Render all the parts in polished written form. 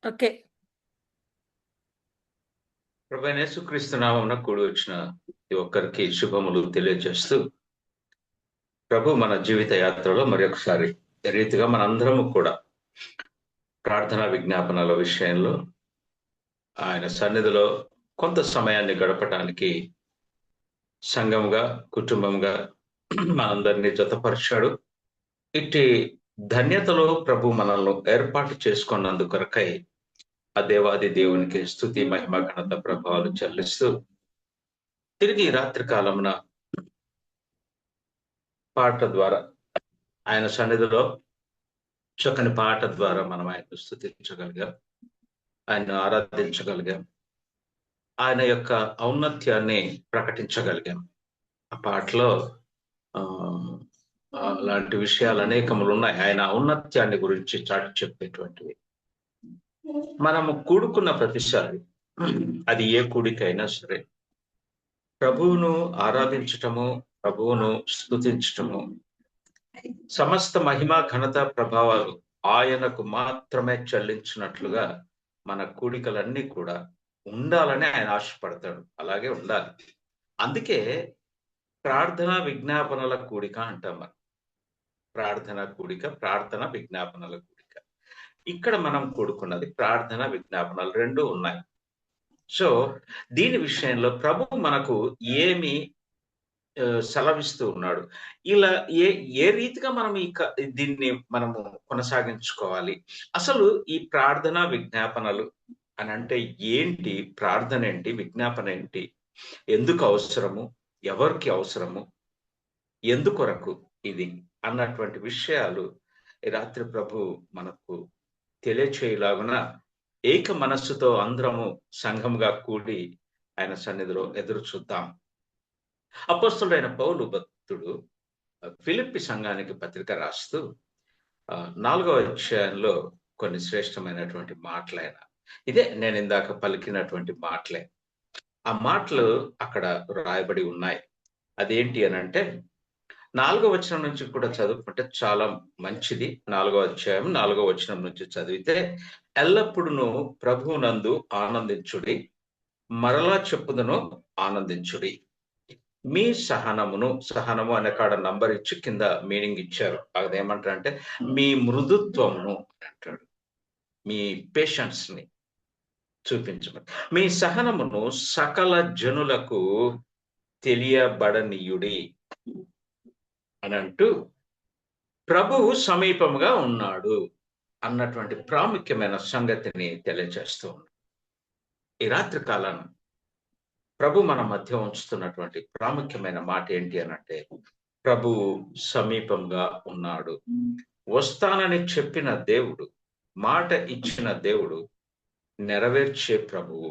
Okay. ప్రభువైన యేసుక్రీస్తు నామమున కూడి వచ్చిన ప్రతి ఒక్కరికి శుభములు తెలియజేస్తూ ప్రభు మన జీవిత యాత్రలో మరొకసారి రీతిగా మనందరము కూడా ప్రార్థనా విజ్ఞాపనల విషయంలో ఆయన సన్నిధిలో కొంత సమయాన్ని గడపటానికి సంఘముగా కుటుంబంగా మనందరినీ జతపరిచాడు. ఇట్టి ధన్యతలో ప్రభు మనల్ని ఏర్పాటు చేసుకున్నందుకు కొరకై ఆ దేవాది దేవునికి స్తుతి మహిమ ఘనత ప్రభావాలు చెల్లిస్తూ తిరిగి ఈ రాత్రి కాలమున పాట ద్వారా ఆయన సన్నిధిలో చక్కని పాట ద్వారా మనం ఆయన్ను స్తుతించగలిగాం, ఆయన్ను ఆరాధించగలిగాం, ఆయన యొక్క ఔన్నత్యాన్ని ప్రకటించగలిగాం. ఆ పాటలో ఆ అలాంటి విషయాలు అనేకములు ఉన్నాయి. ఆయన ఔన్నత్యాన్ని గురించి చాటి చెప్పేటువంటివి. మనము కూడుకున్న ప్రతిసారి అది ఏ కూడికైనా సరే ప్రభువును ఆరాధించటము, ప్రభువును స్తుతించటము, సమస్త మహిమ ఘనత ప్రభావాలు ఆయనకు మాత్రమే చెల్లించినట్లుగా మన కూడికలన్నీ కూడా ఉండాలని ఆయన ఆశపడతాడు. అలాగే ఉండాలి. అందుకే ప్రార్థన విజ్ఞాపనల కూడిక అంటాం మనం. ప్రార్థన కూడిక, ప్రార్థన విజ్ఞాపనల కూడిక. ఇక్కడ మనం కూడుకున్నది ప్రార్థన విజ్ఞాపనలు రెండు ఉన్నాయి. సో దీని విషయంలో ప్రభు మనకు ఏమి సెలవిస్తూ ఉన్నాడు, ఇలా ఏ ఏ రీతిగా మనం దీన్ని మనము కొనసాగించుకోవాలి, అసలు ఈ ప్రార్థన విజ్ఞాపనలు అని అంటే ఏంటి, ప్రార్థన ఏంటి, విజ్ఞాపన ఏంటి, ఎందుకు అవసరము, ఎవరికి అవసరము, ఎందుకొరకు ఇది అన్నటువంటి విషయాలు ఈ రాత్రి ప్రభు మనకు తెలియచేయలాగున ఏక మనస్సుతో అందరము సంఘముగా కూడి ఆయన సన్నిధిలో ఎదురు చూద్దాం. అపోస్తలుడైన పౌలు భక్తుడు ఫిలిప్పి సంఘానికి పత్రిక రాస్తూ 4వ అధ్యాయంలో కొన్ని శ్రేష్టమైనటువంటి మాటలైన ఇదే నేను ఇందాక పలికినటువంటి మాటలే. ఆ మాటలు అక్కడ రాయబడి ఉన్నాయి. అదేంటి అని అంటే 4వ వచనం నుంచి కూడా చదువుకుంటే చాలా మంచిది. 4వ అధ్యాయం 4వ వచనం నుంచి చదివితే, ఎల్లప్పుడూ ప్రభువునందు ఆనందించుడి, మరలా చెప్పుదును ఆనందించుడి. మీ సహనము అనే కాడ నంబర్ ఇచ్చి కింద మీనింగ్ ఇచ్చారు. అదేమంటారంటే మీ మృదుత్వమును అంటాడు, మీ పేషెన్స్ ని చూపించమని. మీ సహనమును సకల జనులకు తెలియబడనీయుడి అని అంటూ ప్రభువు సమీపముగా ఉన్నాడు అన్నటువంటి ప్రాముఖ్యమైన సంగతిని తెలియజేస్తూ ఉన్నాడు. ఈ రాత్రి కాలాన ప్రభు మన మధ్య ఉంచుతున్నటువంటి ప్రాముఖ్యమైన మాట ఏంటి అనంటే, ప్రభు సమీపంగా ఉన్నాడు. వస్తానని చెప్పిన దేవుడు, మాట ఇచ్చిన దేవుడు, నెరవేర్చే ప్రభువు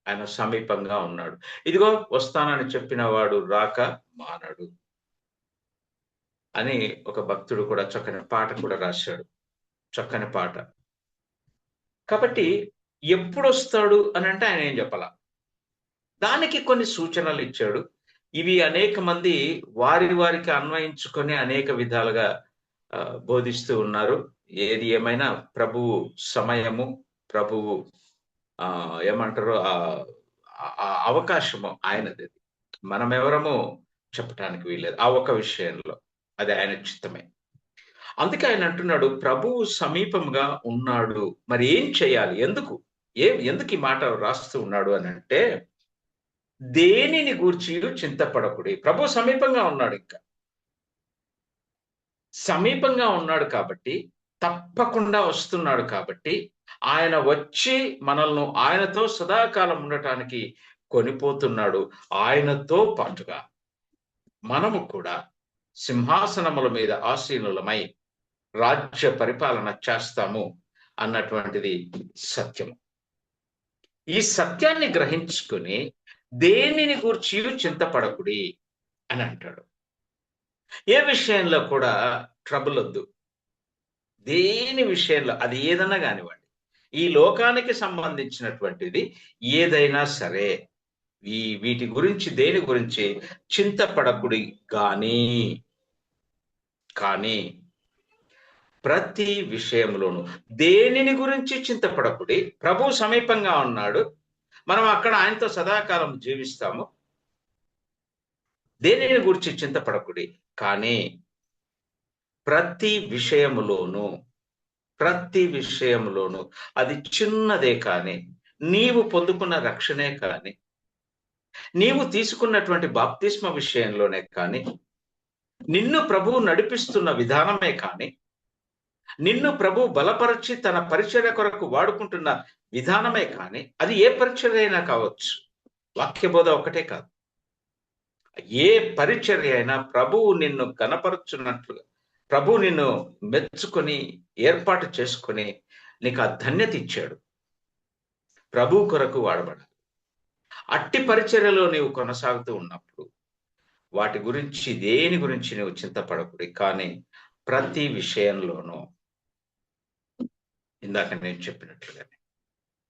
ఆయన సమీపంగా ఉన్నాడు. ఇదిగో వస్తానని చెప్పిన వాడు రాక మానడు అని ఒక భక్తుడు కూడా చక్కని పాట కూడా రాశాడు. చక్కని పాట. కాబట్టి ఎప్పుడు వస్తాడు అని అంటే ఆయన ఏం చెప్పాల, దానికి కొన్ని సూచనలు ఇచ్చాడు. ఇవి అనేక మంది వారికి అన్వయించుకొని అనేక విధాలుగా బోధిస్తూ ఉన్నారు. ఏది ఏమైనా ప్రభువు సమయము, ప్రభువు ఏమంటారు ఆ అవకాశము ఆయనది. మనం ఎవరము చెప్పటానికి వీలేదు ఆ ఒక విషయంలో. అది ఆయన చిత్తమే. అందుకే ఆయన అంటున్నాడు ప్రభువు సమీపంగా ఉన్నాడు. మరి ఏం చేయాలి, ఎందుకు ఈ మాట రాస్తూ ఉన్నాడు అని అంటే, దేనిని గూర్చి చింతపడకుడి. ప్రభు సమీపంగా ఉన్నాడు. ఇంకా సమీపంగా ఉన్నాడు కాబట్టి, తప్పకుండా వస్తున్నాడు కాబట్టి, ఆయన వచ్చి మనల్ని ఆయనతో సదాకాలం ఉండటానికి కొనిపోతున్నాడు. ఆయనతో పాటుగా మనము కూడా సింహాసనముల మీద ఆసీనులమై రాజ్య పరిపాలన చేస్తాము అన్నటువంటిది సత్యము. ఈ సత్యాన్ని గ్రహించుకుని దేనిని గూర్చి చింతపడకుడి అని అంటాడు. ఏ విషయంలో కూడా ట్రబుల్ వద్దు. దేని విషయంలో అది ఏదైనా కానివ్వండి, ఈ లోకానికి సంబంధించినటువంటిది ఏదైనా సరే, వీటి గురించి దేని గురించి చింతపడకుడి కానీ ప్రతి విషయంలోను దేనిని గురించి చింతపడకుడి. ప్రభు సమీపంగా ఉన్నాడు. మనం అక్కడ ఆయనతో సదాకాలం జీవిస్తాము. దేనిని గురించి చింతపడకుడి. కానీ ప్రతి విషయములోను అది చిన్నదే కానీ, నీవు పొందుకున్న రక్షణే కానీ, నీవు తీసుకున్నటువంటి బాప్తిస్మ విషయంలోనే కానీ, నిన్ను ప్రభువు నడిపిస్తున్న విధానమే కానీ, నిన్ను ప్రభు బలపరచి తన పరిచర్య కొరకు వాడుకుంటున్న విధానమే కానీ, అది ఏ పరిచర్య అయినా కావచ్చు. వాక్యబోధ ఒకటే కాదు. ఏ పరిచర్య అయినా ప్రభువు నిన్ను కనపరుచున్నట్లుగా, ప్రభు నిన్ను మెచ్చుకొని ఏర్పాటు చేసుకొని నీకు ఆ ధన్యత ఇచ్చాడు. ప్రభు కొరకు వాడబడాలి. అట్టి పరిచర్యలో నీవు కొనసాగుతూ ఉన్నప్పుడు దేని గురించి నువ్వు చింతపడకుడి. కానీ ప్రతి విషయంలోనూ, ఇందాక నేను చెప్పినట్లుగానే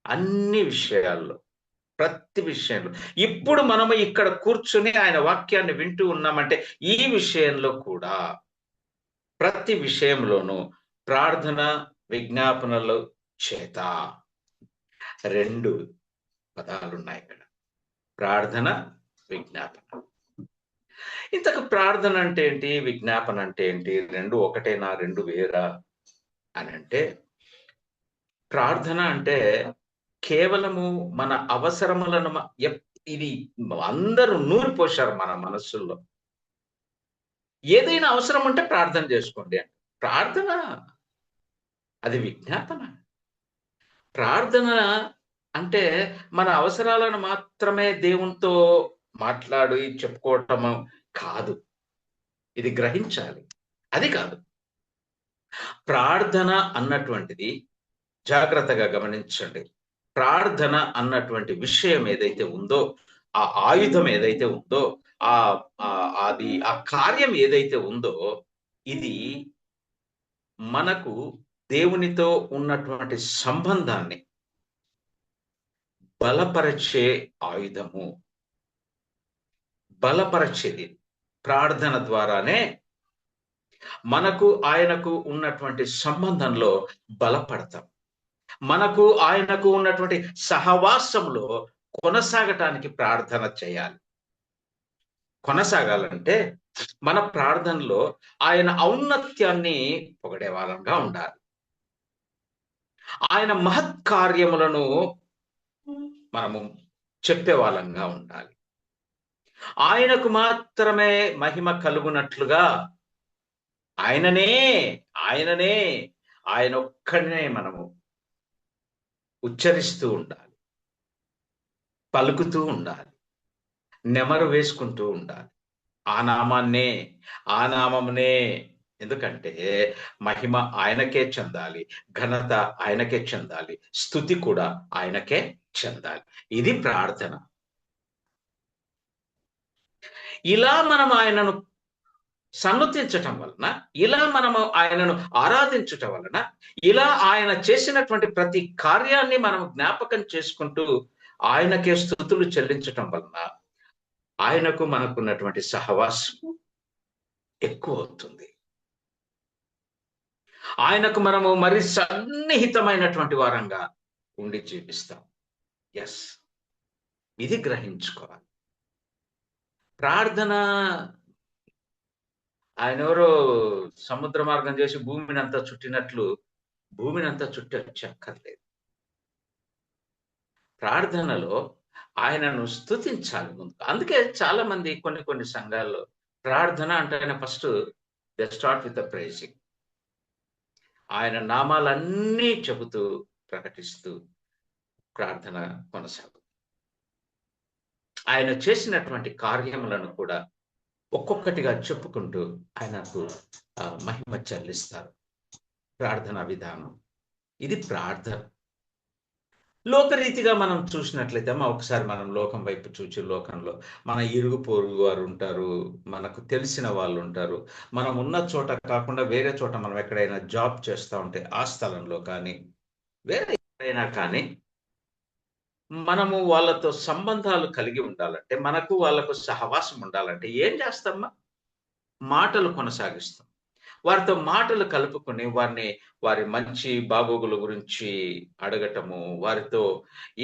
అన్ని విషయాల్లో, ప్రతి విషయంలో, ఇప్పుడు మనము ఇక్కడ కూర్చుని ఆయన వాక్యాన్ని వింటూ ఉన్నామంటే ఈ విషయంలో కూడా ప్రతి విషయంలోనూ ప్రార్థన విజ్ఞాపనలు చేత. 2 పదాలున్నాయి ఇక్కడ, ప్రార్థన విజ్ఞాపన. ఇంతకు ప్రార్థన అంటే ఏంటి, విజ్ఞాపన అంటే ఏంటి? 2 ఒకటేనా, 2 వేరా అని అంటే, ప్రార్థన అంటే కేవలము మన అవసరములను ఇది అందరూ నూరిపోశారు మన మనస్సుల్లో. ఏదైనా అవసరం ఉంటే ప్రార్థన చేసుకోండి అంటే ప్రార్థన, అది విజ్ఞాపన. ప్రార్థన అంటే మన అవసరాలను మాత్రమే దేవునితో మాట్లాడి చెప్పుకోవటము కాదు. ఇది గ్రహించాలి. అది కాదు. ప్రార్థన అన్నటువంటిది, జాగ్రత్తగా గమనించండి, ప్రార్థన అన్నటువంటి విషయం ఏదైతే ఉందో, ఆ ఆయుధం ఏదైతే ఉందో, ఆ కార్యం ఏదైతే ఉందో, ఇది మనకు దేవునితో ఉన్నటువంటి సంబంధాన్ని బలపరిచే ఆయుధము. బలపరిచేది ప్రార్థన ద్వారానే మనకు ఆయనకు ఉన్నటువంటి సంబంధంలో బలపడతాం. మనకు ఆయనకు ఉన్నటువంటి సహవాసంలో కొనసాగటానికి ప్రార్థన చేయాలి. కొనసాగాలంటే మన ప్రార్థనలో ఆయన ఔన్నత్యాన్ని పొగడే వాళ్ళంగా ఉండాలి. ఆయన మహత్కార్యములను మనము చెప్పే వాళ్ళంగా ఉండాలి. ఆయనకు మాత్రమే మహిమ కలుగునట్లుగా ఆయననే ఆయన ఒక్కడనే మనము ఉచ్చరిస్తూ ఉండాలి, పలుకుతూ ఉండాలి, నెమరు వేసుకుంటూ ఉండాలి. ఆ నామమునే. ఎందుకంటే మహిమ ఆయనకే చెందాలి, ఘనత ఆయనకే చెందాలి, స్తుతి కూడా ఆయనకే చెందాలి. ఇది ప్రార్థన. ఇలా మనం ఆయనను సన్నుతించటం వలన, ఇలా మనము ఆయనను ఆరాధించటం వలన, ఇలా ఆయన చేసినటువంటి ప్రతి కార్యాన్ని మనం జ్ఞాపకం చేసుకుంటూ ఆయనకే స్తుతులు చెల్లించటం వలన ఆయనకు మనకున్నటువంటి సహవాసం ఎక్కువ అవుతుంది. ఆయనకు మనము మరి సన్నిహితమైనటువంటి వారంగా ఉండి జీవిస్తాం. ఎస్, ఇది గ్రహించుకోవాలి. ప్రార్థన, ఆయన ఎవరో సముద్ర మార్గం చేసి భూమిని అంతా చుట్టినట్లు భూమిని అంతా చుట్టక్కర్లేదు. ప్రార్థనలో ఆయనను స్తుతించాలి ముందు. అందుకే చాలా మంది కొన్ని సంఘాల్లో ప్రార్థన అంటే first they start with the praising. ఆయన నామాలన్నీ చెబుతూ ప్రకటిస్తూ ప్రార్థన కొనసాగు. ఆయన చేసినటువంటి కార్యములను కూడా ఒక్కొక్కటిగా చెప్పుకుంటూ ఆయనకు మహిమ చెల్లిస్తారు. ప్రార్థన విధానం ఇది. ప్రార్థన లోకరీతిగా మనం చూసినట్లయితే ఒకసారి మనం లోకం వైపు చూచి, లోకంలో మన ఇరుగు పొరుగు వారు ఉంటారు, మనకు తెలిసిన వాళ్ళు ఉంటారు. మనం ఉన్న చోట కాకుండా వేరే చోట మనం ఎక్కడైనా జాబ్ చేస్తూ ఉంటే ఆ స్థలంలో కానీ వేరే ఎక్కడైనా కానీ మనము వాళ్ళతో సంబంధాలు కలిగి ఉండాలంటే, మనకు వాళ్ళకు సహవాసం ఉండాలంటే ఏం చేస్తామా? మాటలు కొనసాగిస్తాం. వారితో మాటలు కలుపుకొని వారి మంచి బాగోగుల గురించి అడగటము, వారితో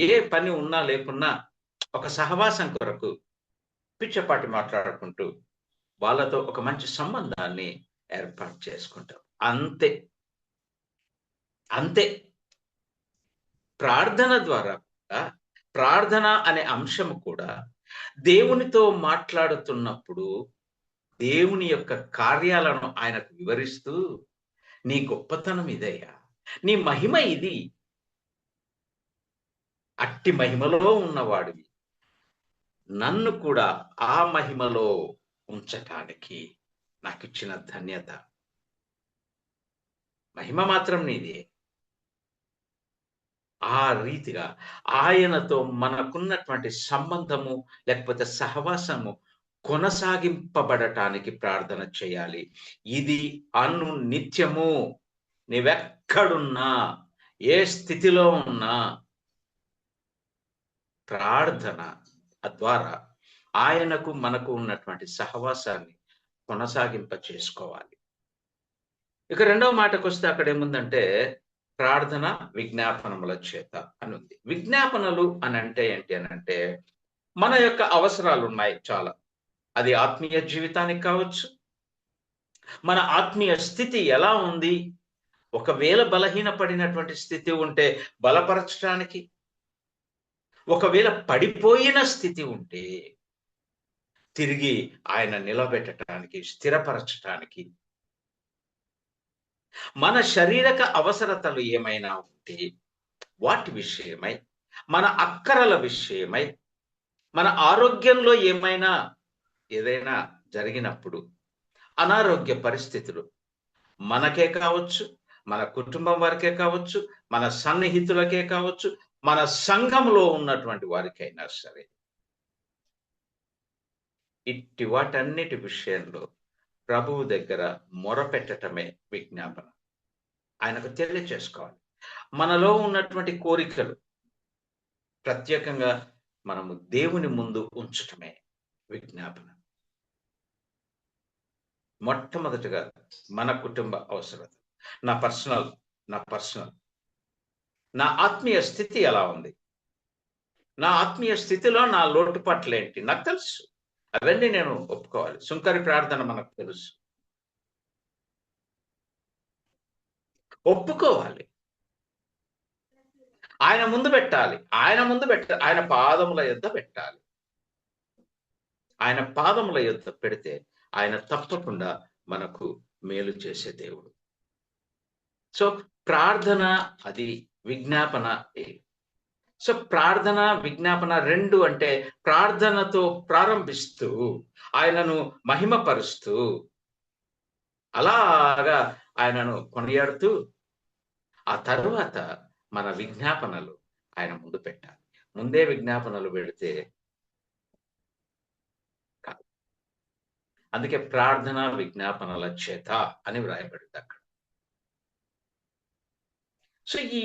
ఏ పని ఉన్నా లేకున్నా ఒక సహవాసం కొరకు పిచ్చపాటి మాట్లాడుకుంటూ వాళ్ళతో ఒక మంచి సంబంధాన్ని ఏర్పాటు చేసుకుంటాం. అంతే. అంతే. ప్రార్థన ద్వారా కూడా, ప్రార్థన అనే అంశము కూడా దేవునితో మాట్లాడుతున్నప్పుడు దేవుని యొక్క కార్యాలను ఆయనకు వివరిస్తూ, నీ గొప్పతనం ఇదయ్యా, నీ మహిమ ఇది, అట్టి మహిమలో ఉన్నవాడివి, నన్ను కూడా ఆ మహిమలో ఉంచటానికి నాకిచ్చిన ధన్యత. మహిమ మాత్రం నీదే. ఆ రీతిగా ఆయనతో మనకున్నటువంటి సంబంధము లేకపోతే సహవాసము కొనసాగింపబడటానికి ప్రార్థన చేయాలి. ఇది నిత్యము నీవెక్కడున్నా, ఏ స్థితిలో ఉన్నా ప్రార్థన ద్వారా ఆయనకు మనకు ఉన్నటువంటి సహవాసాన్ని కొనసాగింప చేసుకోవాలి. ఇక రెండవ మాటకు వస్తే అక్కడ ఏముందంటే ప్రార్థన విజ్ఞాపనముల చేత అని ఉంది. విజ్ఞాపనలు అని అంటే ఏంటి అని అంటే మన యొక్క అవసరాలు ఉన్నాయి చాలా. అది ఆత్మీయ జీవితానికి కావచ్చు, మన ఆత్మీయ స్థితి ఎలా ఉంది, ఒకవేళ బలహీనపడినటువంటి స్థితి ఉంటే బలపరచడానికి, ఒకవేళ పడిపోయిన స్థితి ఉంటే తిరిగి ఆయన నిలబెట్టడానికి, స్థిరపరచటానికి, మన శారీరక అవసరతలు ఏమైనా ఉంటే వాటి విషయమై, మన అక్కరల విషయమై, మన ఆరోగ్యంలో ఏదైనా జరిగినప్పుడు, అనారోగ్య పరిస్థితులు మనకే కావచ్చు, మన కుటుంబం వారికే కావచ్చు, మన సన్నిహితులకే కావచ్చు, మన సంఘంలో ఉన్నటువంటి వారికైనా సరే, ఇట్టి వాటన్నిటి విషయంలో ప్రభువు దగ్గర మొరపెట్టటమే విజ్ఞాపన. ఆయనకు తెలియచేసుకోవాలి. మనలో ఉన్నటువంటి కోరికలు ప్రత్యేకంగా మనము దేవుని ముందు ఉంచటమే విజ్ఞాపన. మొట్టమొదటిగా మన కుటుంబ అవసరత, నా పర్సనల్ నా ఆత్మీయ స్థితి ఎలా ఉంది, నా ఆత్మీయ స్థితిలో నా లోటుపాట్లేంటి నాకు తెలుసు, అవన్నీ నేను ఒప్పుకోవాలి. సుంకరి ప్రార్థన మనకు తెలుసు, ఒప్పుకోవాలి. ఆయన ముందు పెట్టాలి. ఆయన పాదముల యొద్ద పెట్టాలి. ఆయన పాదముల యొద్ద పెడితే ఆయన తప్పకుండా మనకు మేలు చేసే దేవుడు. సో ప్రార్థన అది, విజ్ఞాపన. సో ప్రార్థన విజ్ఞాపన రెండు అంటే ప్రార్థనతో ప్రారంభిస్తూ ఆయనను మహిమపరుస్తూ అలాగా ఆయనను కొనియాడుతూ ఆ తరువాత మన విజ్ఞాపనలు ఆయన ముందు పెట్టాలి. ముందే విజ్ఞాపనలు పెడితే కాదు. అందుకే ప్రార్థన విజ్ఞాపనల చేత అని వ్రాయబడింది అక్కడ. సో ఈ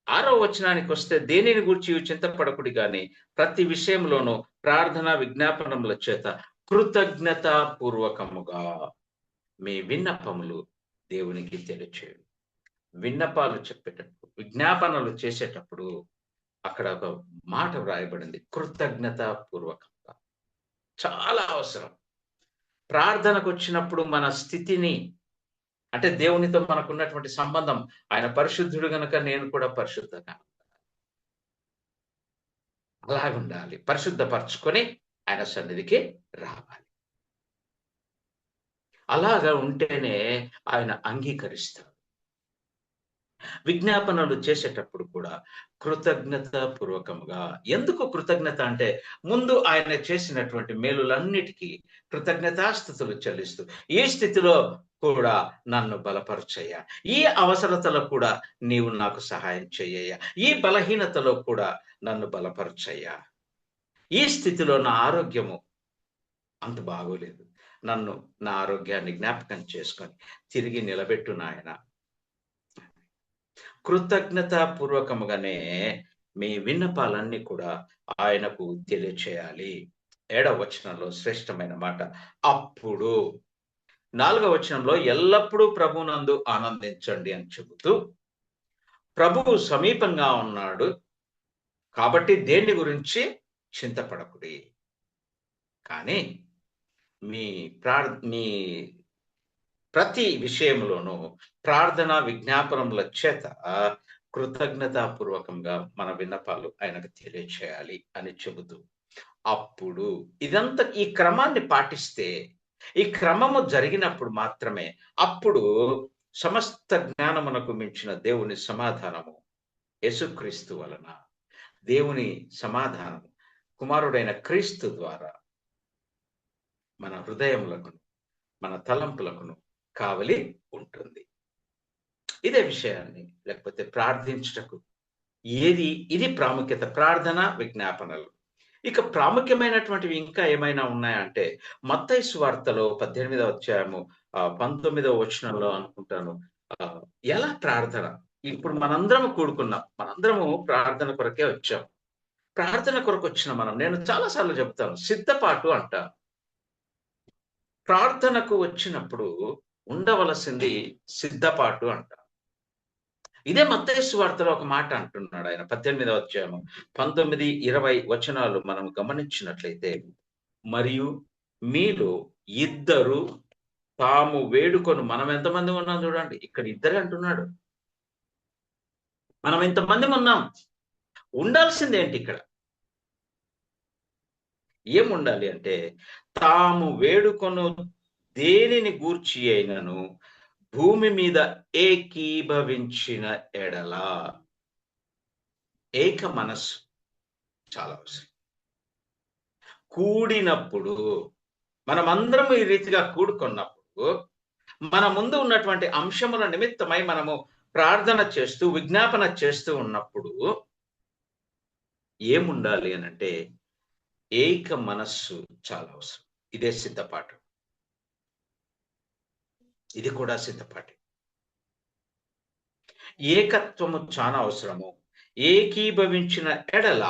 6వ వచనానికి వస్తే, దేనిని గూర్చి చింతపడకుడి గాని ప్రతి విషయంలోనూ ప్రార్థన విజ్ఞాపనముల చేత కృతజ్ఞతాపూర్వకముగా మీ విన్నపములు దేవునికి తెలియచేయండి. విన్నపాలు చెప్పేటప్పుడు, విజ్ఞాపనలు చేసేటప్పుడు అక్కడ ఒక మాట వ్రాయబడింది, కృతజ్ఞతాపూర్వకంగా. చాలా అవసరం. ప్రార్థనకు వచ్చినప్పుడు మన స్థితిని, అంటే దేవునితో మనకున్నటువంటి సంబంధం, ఆయన పరిశుద్ధుడు గనక నేను కూడా పరిశుద్ధంగా అలాగుండాలి. పరిశుద్ధపరచుకొని ఆయన సన్నిధికి రావాలి. అలాగా ఉంటేనే ఆయన అంగీకరిస్తాడు. విజ్ఞాపనలు చేసేటప్పుడు కూడా కృతజ్ఞతాపూర్వకంగా. ఎందుకు కృతజ్ఞత అంటే, ముందు ఆయన చేసినటువంటి మేలులన్నిటికీ కృతజ్ఞతాస్తుతులు చెల్లిస్తూ, ఈ స్థితిలో కూడా నన్ను బలపరచయ్యా, ఈ అవసరతలో కూడా నీవు నాకు సహాయం చెయ్యయ్యా, ఈ బలహీనతలో కూడా నన్ను బలపరచయ్యా, ఈ స్థితిలో నా ఆరోగ్యము అంత బాగోలేదు, నన్ను నా ఆరోగ్యాన్ని జ్ఞాపకం చేసుకొని తిరిగి నిలబెట్టు నాయన. కృతజ్ఞతాపూర్వకముగానే మీ విన్నపాలన్నీ కూడా ఆయనకు తెలియచేయాలి. 7వ వచనంలో శ్రేష్టమైన మాట, అప్పుడు 4వ వచనంలో ఎల్లప్పుడూ ప్రభువునందు ఆనందించండి అని చెబుతూ, ప్రభువు సమీపంగా ఉన్నాడు కాబట్టి దేన్ని గురించి చింతపడకుడి. కానీ మీ మీ ప్రతి విషయంలోనూ ప్రార్థన విజ్ఞాపనముల చేత కృతజ్ఞతాపూర్వకంగా మన విన్నపాలు ఆయనకు తెలియచేయాలి అని చెబుతూ, అప్పుడు ఇదంతా ఈ క్రమాన్ని పాటిస్తే, ఈ క్రమము జరిగినప్పుడు మాత్రమే అప్పుడు సమస్త జ్ఞానమునకు మించిన దేవుని సమాధానము యేసుక్రీస్తు వలన, దేవుని సమాధానము కుమారుడైన క్రీస్తు ద్వారా మన హృదయములకును మన తలంపులకును కావలి ఉంటుంది. ఇదే విషయాన్ని లేకపోతే ప్రార్థించుటకు ఇది ప్రాముఖ్యత, ప్రార్థన విజ్ఞాపనలు. ఇక ప్రాముఖ్యమైనటువంటివి ఇంకా ఏమైనా ఉన్నాయంటే మత్తయి సువార్తలో 18వ అధ్యాయము 19వ వచనంలో అనుకుంటాను, ఎలా ప్రార్థన, ఇప్పుడు మనందరము కూడుకున్నాం, మనందరము ప్రార్థన కొరకే వచ్చాం. ప్రార్థన కొరకు వచ్చిన మనం, నేను చాలాసార్లు చెప్తాను, సిద్ధపాటు అంటాను. ప్రార్థనకు వచ్చినప్పుడు ఉండవలసింది సిద్ధపాటు అంట. ఇదే మత్తయి సువార్తలో ఒక మాట అంటున్నాడు ఆయన 18వ అధ్యాయము 19, 20 వచనాలు మనం గమనించినట్లయితే, మరియు మీలో ఇద్దరు తాము వేడుకొని, మనం ఎంతమంది ఉన్నాం చూడండి, ఇక్కడ ఇద్దరే అంటున్నాడు, మనం ఎంతమంది ఉన్నాం, ఉండాల్సిందేంటి ఇక్కడ, ఏముండాలి అంటే తాము వేడుకొను దేనిని గూర్చి అయినను భూమి మీద ఏకీభవించిన ఎడల, ఏక మనస్సు చాలా అవసరం. కూడినప్పుడు, మనమందరం ఈ రీతిగా కూడుకున్నప్పుడు, మన ముందు ఉన్నటువంటి అంశముల నిమిత్తమై మనము ప్రార్థన చేస్తూ విజ్ఞాపన చేస్తూ ఉన్నప్పుడు ఏముండాలి అనంటే ఏక మనస్సు చాలా అవసరం. ఇదే సిద్ధపాటు, ఇది కూడా సిద్ధపాటు. ఏకత్వము చాలా అవసరము. ఏకీభవించిన ఎడల,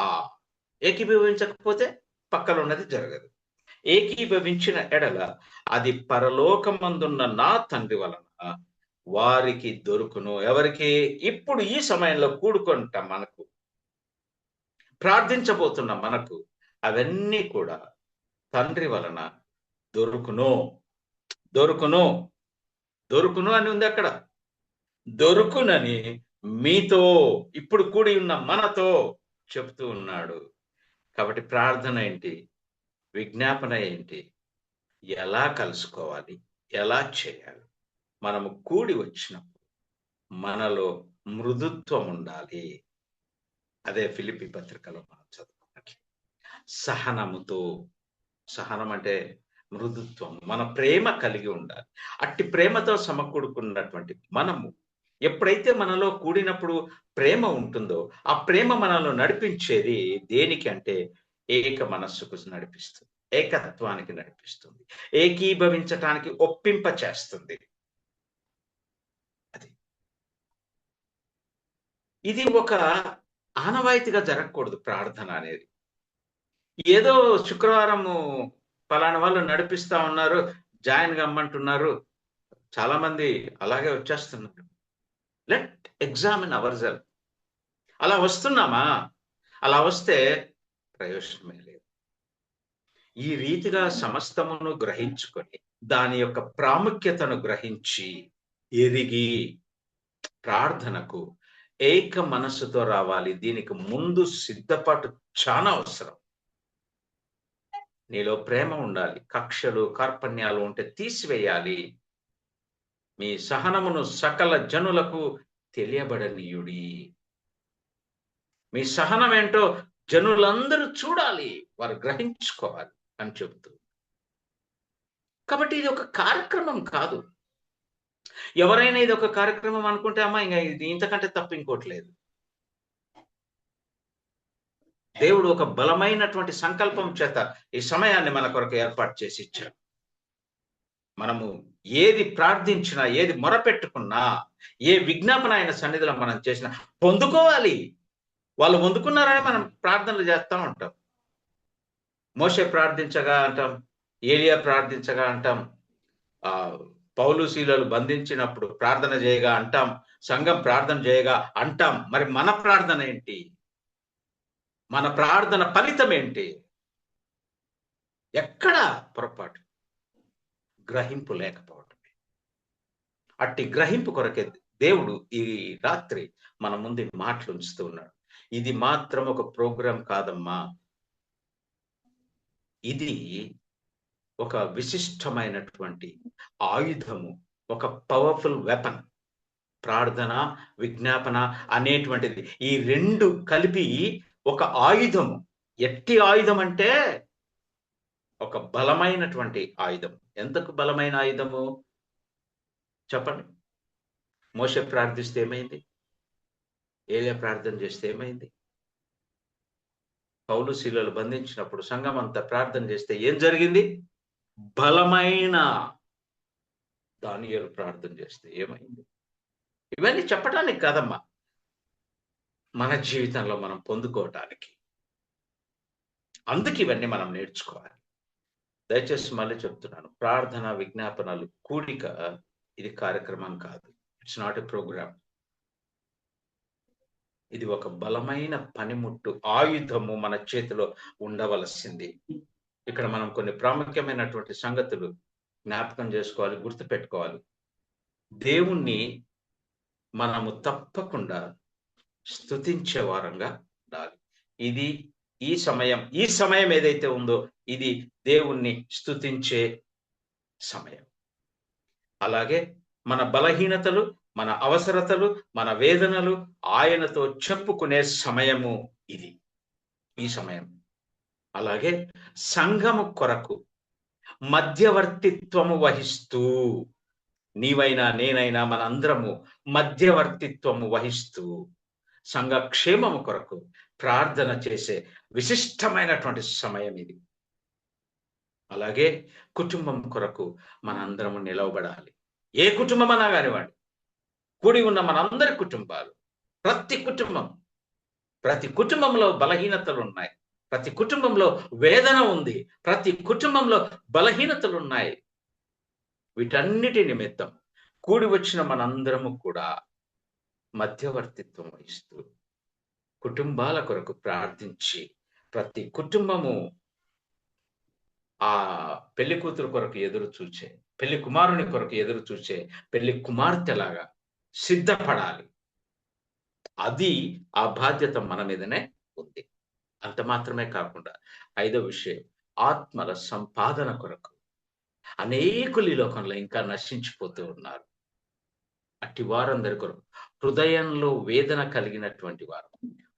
ఏకీభవించకపోతే పక్కన ఉన్నది జరగదు. ఏకీభవించిన ఎడల అది పరలోకమందున్న నా తండ్రి వలన వారికి దొరుకును. ఎవరికి? ఇప్పుడు ఈ సమయంలో కూడుకుంటాం, మనకు ప్రార్థించబోతున్న మనకు అవన్నీ కూడా తండ్రి వలన దొరుకును. దొరుకును, దొరుకును అని ఉంది అక్కడ. దొరుకునని మీతో, ఇప్పుడు కూడి ఉన్న మనతో చెప్తూ ఉన్నాడు. కాబట్టి ప్రార్థన ఏంటి, విజ్ఞాపన ఏంటి, ఎలా కలుసుకోవాలి, ఎలా చేయాలి? మనము కూడి వచ్చినప్పుడు మనలో మృదుత్వం ఉండాలి. అదే ఫిలిప్పీ పత్రికలో మనం చదువుకున్నట్లు, సహనముతో, సహనం అంటే మృదుత్వం, మన ప్రేమ కలిగి ఉండాలి. అట్టి ప్రేమతో సమకూడుకున్నటువంటి మనము ఎప్పుడైతే మనలో కూడినప్పుడు ప్రేమ ఉంటుందో, ఆ ప్రేమ మనలో నడిపించేది దేనికి అంటే ఏక మనస్సుకు నడిపిస్తుంది, ఏకత్వానికి నడిపిస్తుంది, ఏకీభవించటానికి ఒప్పింప చేస్తుంది. అది ఇది ఒక ఆనవాయితీగా జరగకూడదు ప్రార్థన అనేది. ఏదో శుక్రవారము పలానా వాళ్ళు నడిపిస్తా ఉన్నారు, జాయిన్ కమ్మంటున్నారు, చాలా మంది అలాగే వచ్చేస్తున్నారు. Let examine our self. అలా వస్తున్నామా? అలా వస్తే ప్రయోజనమే లేదు. ఈ రీతిగా సమస్తమును గ్రహించుకొని, దాని యొక్క ప్రాముఖ్యతను గ్రహించి ఎరిగి ప్రార్థనకు ఏక మనస్సుతో రావాలి. దీనికి ముందు సిద్ధపాటు చాలా అవసరం. నీలో ప్రేమ ఉండాలి, కక్షలు కార్పణ్యాలు ఉంటే తీసివేయాలి. మీ సహనమును సకల జనులకు తెలియబడనీయుడి. మీ సహనం ఏంటో జనులందరూ చూడాలి, వారు గ్రహించుకోవాలి అని చెబుతూ. కాబట్టి ఇది ఒక కార్యక్రమం కాదు. ఎవరైనా ఇది ఒక కార్యక్రమం అనుకుంటే అమ్మా ఇంకా ఇది ఇంతకంటే తప్ప ఇంకోటి లేదు. దేవుడు ఒక బలమైనటువంటి సంకల్పం చేత ఈ సమయాన్ని మన కొరకు ఏర్పాటు చేసి ఇచ్చాడు. మనము ఏది ప్రార్థించినా, ఏది మొరపెట్టుకున్నా, ఏ విజ్ఞాపన ఆయన సన్నిధిలో మనం చేసినా పొందుకోవాలి. వాళ్ళు పొందుకున్నారని మనం ప్రార్థనలు చేస్తూ ఉంటాం. మోషే ప్రార్థించగా అంటాం, ఏలియా ప్రార్థించగా అంటాం, పౌలు శీలలు బంధించినప్పుడు ప్రార్థన చేయగా అంటాం, సంఘం ప్రార్థన చేయగా అంటాం. మరి మన ప్రార్థన ఏంటి? మన ప్రార్థన ఫలితం ఏంటి? ఎక్కడ పొరపాటు? గ్రహింపు లేకపోవటమే. అట్టి గ్రహింపు కొరకే దేవుడు ఈ రాత్రి మన ముందు మాటలు ఉంచుతూ ఉన్నాడు. ఇది మాత్రం ఒక ప్రోగ్రాం కాదమ్మా, ఇది ఒక విశిష్టమైనటువంటి ఆయుధము, ఒక పవర్ఫుల్ వెపన్. ప్రార్థన, విజ్ఞాపన అనేటువంటిది ఈ రెండు కలిపి ఒక ఆయుధము. ఎట్టి ఆయుధం అంటే ఒక బలమైనటువంటి ఆయుధం. ఎంతకు బలమైన ఆయుధము చెప్పండి? మోషే ప్రార్థిస్తే ఏమైంది? ఏలియా ప్రార్థన చేస్తే ఏమైంది? పౌలు శీలలు బంధించినప్పుడు సంఘం అంతా ప్రార్థన చేస్తే ఏం జరిగింది? బలమైన దానియేలు ప్రార్థన చేస్తే ఏమైంది? ఇవన్నీ చెప్పడానికి కాదమ్మా, మన జీవితంలో మనం పొందుకోవటానికి. అందుకు ఇవన్నీ మనం నేర్చుకోవాలి. దయచేసి మళ్ళీ చెప్తున్నాను, ప్రార్థన విజ్ఞాపనలు కూడిక ఇది కార్యక్రమం కాదు. It's not a programme. ఇది ఒక బలమైన పనిముట్టు, ఆయుధము మన చేతిలో ఉండవలసింది. ఇక్కడ మనం కొన్ని ప్రాముఖ్యమైనటువంటి సంగతులు జ్ఞాపకం చేసుకోవాలి, గుర్తుపెట్టుకోవాలి. దేవుణ్ణి మనము తప్పకుండా స్తుతించే వారంగా ఉండాలి. ఇది ఈ సమయం ఏదైతే ఉందో ఇది దేవుణ్ణి స్తుతించే సమయం. అలాగే మన బలహీనతలు, మన అవసరతలు, మన వేదనలు ఆయనతో చెప్పుకునే సమయము ఇది, ఈ సమయం. అలాగే సంఘము కొరకు మధ్యవర్తిత్వము వహిస్తూ, నీవైనా నేనైనా మనందరము మధ్యవర్తిత్వము వహిస్తూ సంఘ క్షేమము కొరకు ప్రార్థన చేసే విశిష్టమైనటువంటి సమయం ఇది. అలాగే కుటుంబం కొరకు మనందరము నిలవబడాలి. ఏ కుటుంబం అన్నా కానివ్వండి, కూడి ఉన్న మనందరి కుటుంబాలు, ప్రతి కుటుంబంలో బలహీనతలు ఉన్నాయి, ప్రతి కుటుంబంలో వేదన ఉంది, ప్రతి కుటుంబంలో బలహీనతలు ఉన్నాయి. వీటన్నిటి నిమిత్తం కూడి వచ్చిన మనందరము కూడా మధ్యవర్తిత్వం వహిస్తూ కుటుంబాల కొరకు ప్రార్థించి, ప్రతి కుటుంబము ఆ పెళ్లి కూతురు కొరకు ఎదురు చూచే, పెళ్లి కుమారుని కొరకు ఎదురు చూచే పెళ్లి కుమార్తెలాగా సిద్ధపడాలి. అది ఆ బాధ్యత మన మీదనే ఉంది. అంత మాత్రమే కాకుండా 5వ విషయం, ఆత్మల సంపాదన కొరకు అనేకులు ఈ లోకంలో ఇంకా నశించిపోతూ ఉన్నారు. అట్టి వారందరి కొరకు హృదయంలో వేదన కలిగినటువంటి వారు,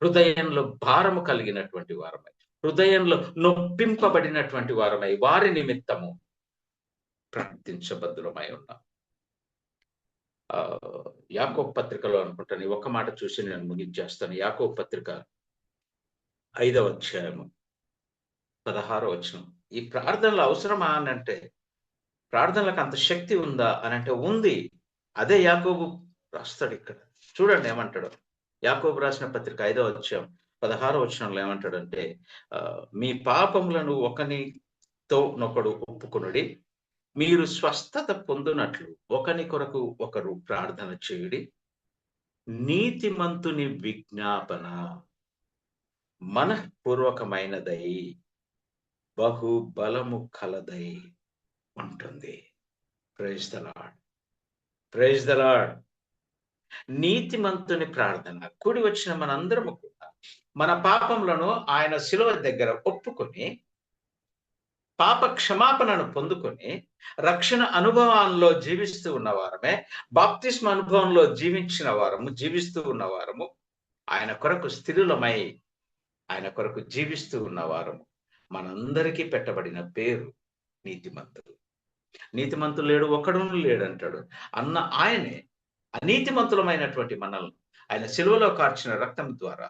హృదయంలో భారము కలిగినటువంటి వారమై, హృదయంలో నొప్పింపబడినటువంటి వారమై వారి నిమిత్తము ప్రార్థించబద్దులమై ఉన్నాం. యాకోబు పత్రికలో అనుకుంటాను, ఒక్క మాట చూసి నేను ముగించేస్తాను. యాకోబు పత్రిక 5వ అధ్యాయము 16వ వచనం. ఈ ప్రార్థనలు అవసరమా అని అంటే, ప్రార్థనలకు అంత శక్తి ఉందా అని అంటే ఉంది. అదే యాకోబు రాస్తాడు ఇక్కడ. చూడండి ఏమంటాడు. యాకోబు రాసిన పత్రిక 5వ అధ్యాయం 16వ వచనంలో ఏమంటాడంటే, మీ పాపములను ఒకనితో నొకడు ఒప్పుకొనుడి, మీరు స్వస్థత పొందునట్లు ఒకని కొరకు ఒకరు ప్రార్థన చేయుడి, నీతిమంతుని విజ్ఞాపన మనఃపూర్వకమైనదై బహు బలము కలదై ఉంటుంది. Praise the lord, praise the lord. నీతిమంతుని ప్రార్థన. కూడి వచ్చిన మనందరము కూడా మన పాపములను ఆయన శిలువ దగ్గర ఒప్పుకొని, పాప క్షమాపణను పొందుకొని, రక్షణ అనుభవాల్లో జీవిస్తూ ఉన్నవారమే, బాప్తిస్మ అనుభవంలో జీవిస్తూ ఉన్నవారము, ఆయన కొరకు స్థిరులమై ఆయన కొరకు జీవిస్తూ ఉన్నవారము, మనందరికీ పెట్టబడిన పేరు నీతిమంతుడు. నీతిమంతులు లేడు, ఒక్కడును లేడంటాడు అన్న ఆయనే అనీతిమంతులమైనటువంటి మనల్ని ఆయన శిలువలో కార్చిన రక్తం ద్వారా,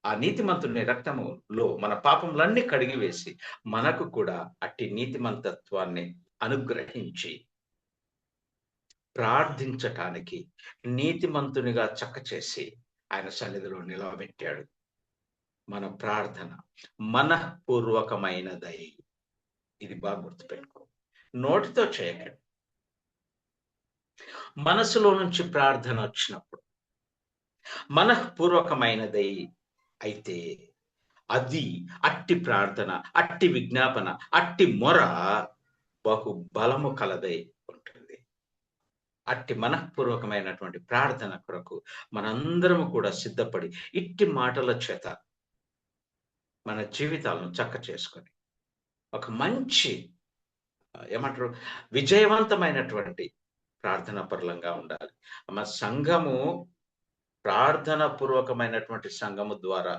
ఆ నీతిమంతుని రక్తములో మన పాపములన్నీ కడిగివేసి మనకు కూడా అట్టి నీతిమంతత్వాన్ని అనుగ్రహించి ప్రార్థించటానికి నీతిమంతునిగా చక్కచేసి ఆయన సన్నిధిలో నిలవబెట్టాడు. మన ప్రార్థన మనఃపూర్వకమైనదై. ఇది బాగా గుర్తుపెట్టుకో. నోటితో చేయకండి, మనసులో నుంచి ప్రార్థన వచ్చినప్పుడు మనఃపూర్వకమైనదై అయితే అది అట్టి ప్రార్థన, అట్టి విజ్ఞాపన, అట్టి మొర బహు బలము కలదై ఉంటుంది. అట్టి మనఃపూర్వకమైనటువంటి ప్రార్థన కొరకు మనందరము కూడా సిద్ధపడి ఇట్టి మాటల చేత మన జీవితాలను చక్క చేసుకొని ఒక మంచి ఏమంటారు విజయవంతమైనటువంటి ప్రార్థనా పరులంగా ఉండాలి. మన సంఘము ప్రార్థన పూర్వకమైనటువంటి సంఘము ద్వారా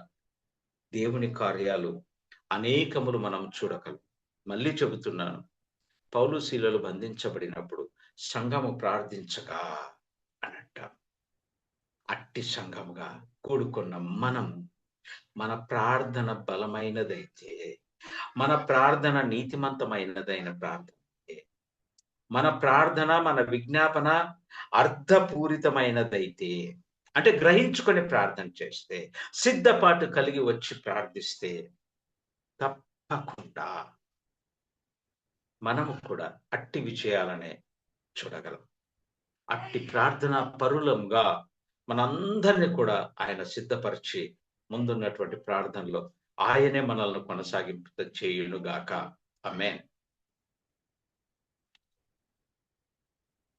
దేవుని కార్యాలు అనేకములు మనం చూడగలం. మళ్ళీ చెబుతున్నాను, పౌలు శీలలు బంధించబడినప్పుడు సంఘము ప్రార్థించగా అని అంటాం. అట్టి సంఘముగా కూడుకున్న మనం మన ప్రార్థన బలమైనదైతే, మన ప్రార్థన నీతిమంతమైనదైన ప్రార్థన, మన ప్రార్థన మన విజ్ఞాపన అర్థపూరితమైనదైతే, అంటే గ్రహించుకొని ప్రార్థన చేస్తే, సిద్ధపాటు కలిగి వచ్చి ప్రార్థిస్తే తప్పకుండా మనము కూడా అట్టి విజయాలనే చూడగలం. అట్టి ప్రార్థన పరులంగా మనందరినీ కూడా ఆయన సిద్ధపరిచి ముందున్నటువంటి ప్రార్థనలో ఆయనే మనల్ని కొనసాగింపు చేయునుగాక. ఆమేన్.